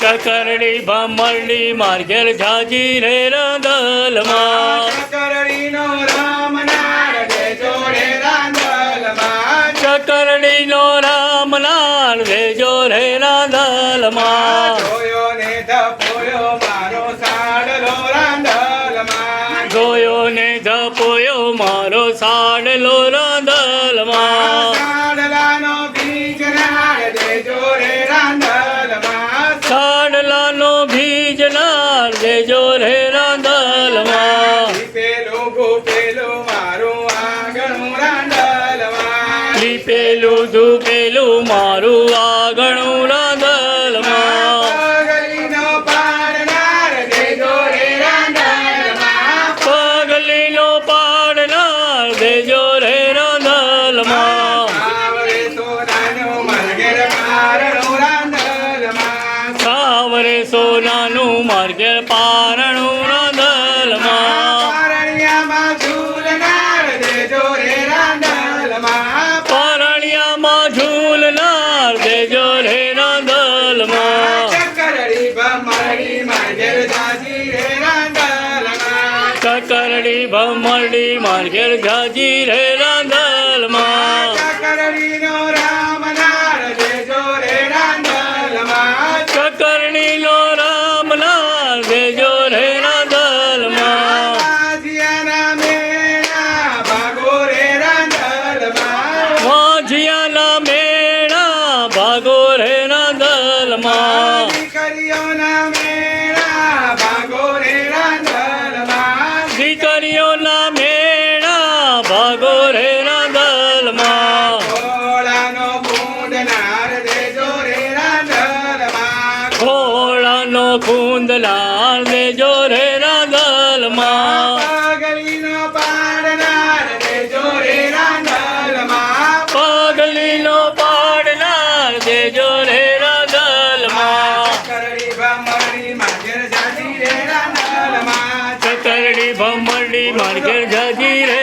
ચકરડી ભમરડી માર ઘેર જાજી રે રાંદલમાં ચકરડીનો રામ નાર દેજો રે રાંદલમાં ચકરડીનો રામ નાર દેજો રે રાંદલમાં જોયો ને ધપોયો મારો સાડલો રાંદલમાં જોયો ને ધપોયો મારો સાડલો રાંદલમાં સાડલાનો બીજ નાર દેજો રે રાંદલમાં સાડલાનો બીજ નાર દેજો રે રાંદલમાં પેલું ગોપેલું મારું આંગણું રાંદલમાં લીપેલું ધૂપેલું મારું આંગણું રાંદલમાં પગલીનો પાડનાર દેજો રે રાંદલમાં પગલીનો પાડનાર દેજો રે રાંદલમાં આવરે સોનાનું મરઘેર પારણું રાંદલમાં સાવરે સોનાનું માર ઘેર પારણું રાંદલમાં પારણિયામાં ઝૂલનાર દેજો રે રાંદલમાં પારણિયામાં ઝૂલનાર દેજો રે રાંદલમાં ચકરડી ભમરડી મરઘેર જાજી રે રાંદલમાં ચકરડી ભમરડી માર ઘેર જાજી રે રાંદલમાં ચકરડીનો રામ નાર દેજો રે રાંદલમાં ચકરણીનો રામ નાર દેજો રે રાંદલમાં માજીયાના મેળા ભાગો રે રાંદલમાં વાંઝિયાના મેળા ભાગો રે રાંદલમાં દીકરીઓના મેળા ભાગો રે રાંદલમાં દીકરીઓના મેળા ભાગો રે રાંદલમાં ઘોડાનો બૂંદનાર દેજો રે રાંદલમાં ઘોડાનો ખૂંદનાર દેજો રે રાંદલમાં પગલીનો પાડનાર દેજો રે રાંદલમાં પગલીનો પાડનાર દેજો રે રાંદલમાં ચકરડી ભમરડી માગેર જાજી રે રાંદલમાં ચકરડી ભમરડી માર ઘેર જાજી રે